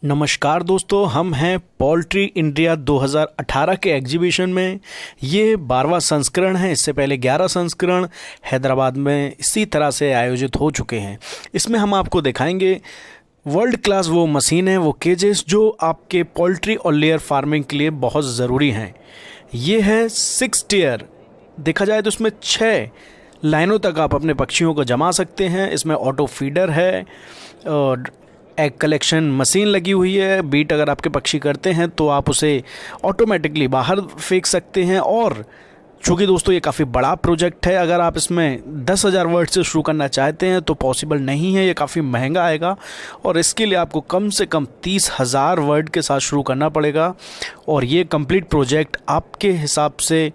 नमस्कार दोस्तों, हम हैं पोल्ट्री इंडिया 2018 के एग्जीबिशन में। ये 12वां संस्करण है। इससे पहले 11 संस्करण हैदराबाद में इसी तरह से आयोजित हो चुके हैं। इसमें हम आपको दिखाएंगे वर्ल्ड क्लास वो मशीन है, वो केजेस जो आपके पोल्ट्री और लेयर फार्मिंग के लिए बहुत ज़रूरी हैं। ये है 6 टियर। देखा जाए तो इसमें 6 लाइनों तक आप अपने पक्षियों को जमा सकते हैं। इसमें ऑटो फीडर है और एग कलेक्शन मशीन लगी हुई है। बीट अगर आपके पक्षी करते हैं तो आप उसे ऑटोमेटिकली बाहर फेंक सकते हैं। और चूँकि दोस्तों ये काफ़ी बड़ा प्रोजेक्ट है, अगर आप इसमें 10,000 वर्ड से शुरू करना चाहते हैं तो पॉसिबल नहीं है, ये काफ़ी महंगा आएगा और इसके लिए आपको कम से कम 30,000 वर्ड के साथ शुरू करना पड़ेगा। और ये कंप्लीट प्रोजेक्ट आपके हिसाब से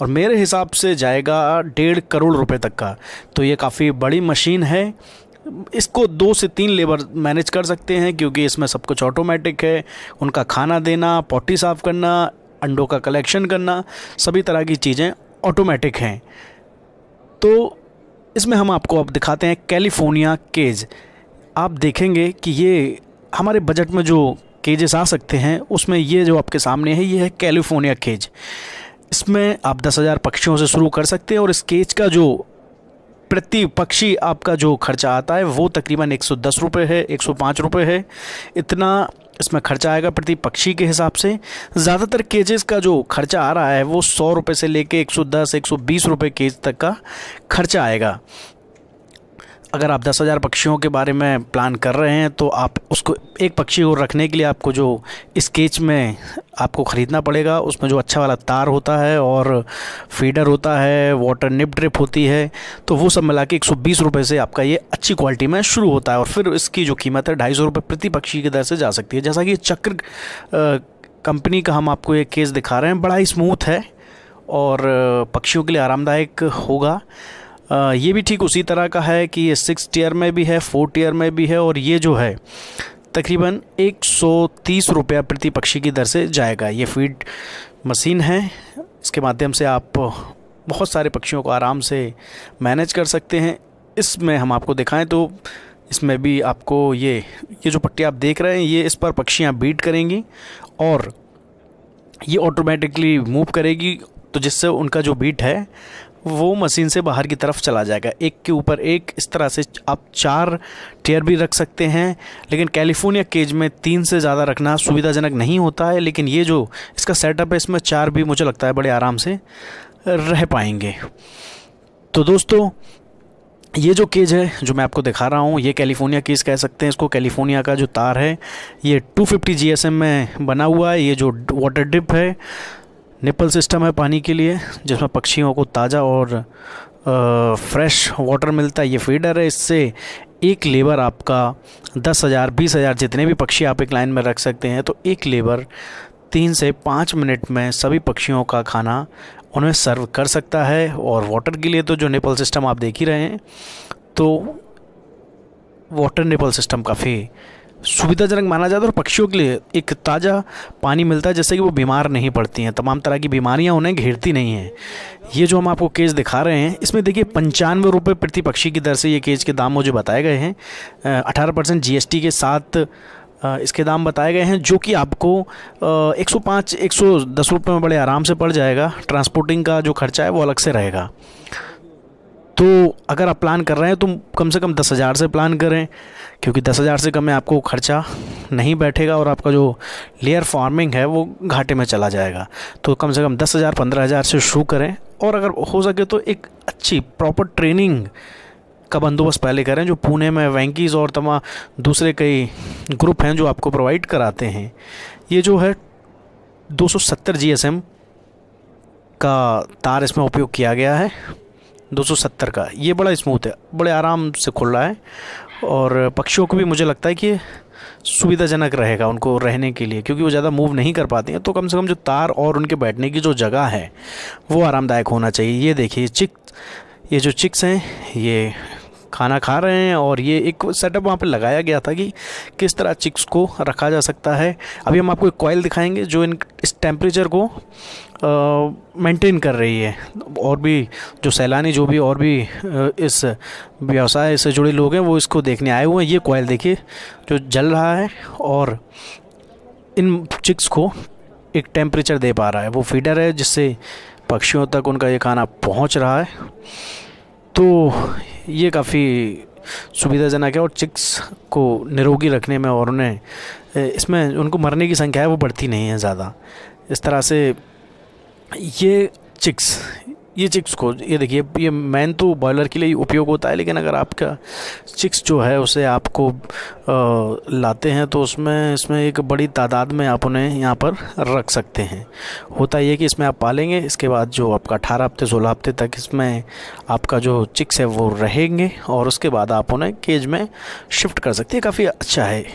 और मेरे हिसाब से जाएगा 1.5 करोड़ रुपए तक का। तो ये काफ़ी बड़ी मशीन है। इसको 2 से 3 लेबर मैनेज कर सकते हैं क्योंकि इसमें सब कुछ ऑटोमेटिक है। उनका खाना देना, पॉटी साफ़ करना, अंडों का कलेक्शन करना, सभी तरह की चीज़ें ऑटोमेटिक हैं। तो इसमें हम आपको अब दिखाते हैं कैलिफोर्निया केज। आप देखेंगे कि ये हमारे बजट में जो केजेस आ सकते हैं उसमें ये जो आपके सामने है, ये है कैलिफोर्निया केज। इसमें आप 10,000 पक्षियों से शुरू कर सकते हैं और इस केज का जो प्रति पक्षी आपका जो खर्चा आता है वो तकरीबन 110 रुपये है, 105 रुपये है। इतना इसमें खर्चा आएगा प्रति पक्षी के हिसाब से। ज़्यादातर केजेस का जो खर्चा आ रहा है वो 100 रुपये से लेके 110, 120 रुपये केज तक का खर्चा आएगा। अगर आप 10,000 पक्षियों के बारे में प्लान कर रहे हैं तो आप उसको एक पक्षी को रखने के लिए आपको जो इस केज में आपको ख़रीदना पड़ेगा, उसमें जो अच्छा वाला तार होता है और फीडर होता है, वाटर निप ड्रिप होती है, तो वो सब मिला के 120 रुपये से आपका ये अच्छी क्वालिटी में शुरू होता है। और फिर इसकी जो कीमत है 250 रुपये प्रति पक्षी की दर से जा सकती है। जैसा कि चक्र कंपनी का हम आपको ये केस दिखा रहे हैं, बड़ा ही स्मूथ है और पक्षियों के लिए आरामदायक होगा। ये भी ठीक उसी तरह का है कि ये 6 टियर में भी है, 4 टियर में भी है और ये जो है तकरीबन 130 रुपया प्रति पक्षी की दर से जाएगा। ये फीड मशीन है, इसके माध्यम से आप बहुत सारे पक्षियों को आराम से मैनेज कर सकते हैं। इसमें हम आपको दिखाएं तो इसमें भी आपको ये जो पट्टी आप देख रहे हैं, ये इस पर पक्षियाँ बीट करेंगी और ये ऑटोमेटिकली मूव करेगी, तो जिससे उनका जो बीट है वो मशीन से बाहर की तरफ चला जाएगा। एक के ऊपर एक, इस तरह से आप 4 टियर भी रख सकते हैं। लेकिन कैलिफोर्निया केज में 3 से ज़्यादा रखना सुविधाजनक नहीं होता है, लेकिन ये जो इसका सेटअप है इसमें 4 भी मुझे लगता है बड़े आराम से रह पाएंगे। तो दोस्तों ये जो केज है जो मैं आपको दिखा रहा हूँ, ये कैलिफोर्निया केज कह सकते हैं इसको। कैलिफोर्निया का जो तार है ये 250 GSM में बना हुआ है। ये जो वाटर ड्रिप है, निपल सिस्टम है पानी के लिए, जिसमें पक्षियों को ताज़ा और फ्रेश वाटर मिलता है। ये फीडर है, इससे एक लेबर आपका 10,000, 20,000 जितने भी पक्षी आप एक लाइन में रख सकते हैं, तो एक लेबर 3 से 5 मिनट में सभी पक्षियों का खाना उन्हें सर्व कर सकता है। और वाटर के लिए तो जो निपल सिस्टम आप देख ही रहे हैं, तो वाटर निपल सिस्टम काफ़ी सुविधाजनक माना जाता है और पक्षियों के लिए एक ताज़ा पानी मिलता है जिससे कि वो बीमार नहीं पड़ती हैं, तमाम तरह की बीमारियां उन्हें घेरती नहीं हैं। ये जो हम आपको केज दिखा रहे हैं इसमें देखिए 95 रुपये प्रति पक्षी की दर से ये केज के दाम मुझे बताए गए हैं। 18% GST के साथ इसके दाम बताए गए हैं, जो कि आपको 105, 110 रुपये में बड़े आराम से पड़ जाएगा। ट्रांसपोर्टिंग का जो खर्चा है वो अलग से रहेगा। तो अगर आप प्लान कर रहे हैं तो कम से कम 10,000 से प्लान करें, क्योंकि 10,000 से कम में आपको खर्चा नहीं बैठेगा और आपका जो लेयर फार्मिंग है वो घाटे में चला जाएगा। तो कम से कम 10,000, 15,000 से शुरू करें और अगर हो सके तो एक अच्छी प्रॉपर ट्रेनिंग का बंदोबस्त पहले करें, जो पुणे में वेंकीज़ और तमाम दूसरे कई ग्रुप हैं जो आपको प्रोवाइड कराते हैं। ये जो है 270 GSM का तार इसमें उपयोग किया गया है, 270 का। ये बड़ा स्मूथ है, बड़े आराम से खुल रहा है और पक्षियों को भी मुझे लगता है कि सुविधाजनक रहेगा उनको रहने के लिए, क्योंकि वो ज़्यादा मूव नहीं कर पाती हैं। तो कम से कम जो तार और उनके बैठने की जो जगह है वो आरामदायक होना चाहिए। ये देखिए ये जो चिक्स हैं ये खाना खा रहे हैं और ये एक सेटअप वहाँ पे लगाया गया था कि किस तरह चिक्स को रखा जा सकता है। अभी हम आपको एक कॉइल दिखाएंगे जो इस टेम्परेचर को मेंटेन कर रही है। और भी जो सैलानी जो भी और भी इस व्यवसाय से जुड़े लोग हैं वो इसको देखने आए हुए हैं। ये कॉइल देखिए जो जल रहा है और इन चिक्स को एक टेम्परेचर दे पा रहा है। वो फीडर है जिससे पक्षियों तक उनका ये खाना पहुंच रहा है। तो ये काफ़ी सुविधाजनक है और चिक्स को निरोगी रखने में और उन्हें इसमें उनको मरने की संख्या है वो बढ़ती नहीं है ज़्यादा। इस तरह से ये चिक्स को ये देखिए, ये मैन तो बॉयलर के लिए उपयोग होता है, लेकिन अगर आपका चिक्स जो है उसे आपको लाते हैं तो इसमें एक बड़ी तादाद में आप उन्हें यहाँ पर रख सकते हैं। होता ये कि इसमें आप पालेंगे, इसके बाद जो आपका 18 हफ्ते 16 हफ्ते तक इसमें आपका जो चिक्स है वो रहेंगे और उसके बाद आप उन्हें केज में शिफ्ट कर सकते हैं। काफ़ी अच्छा है।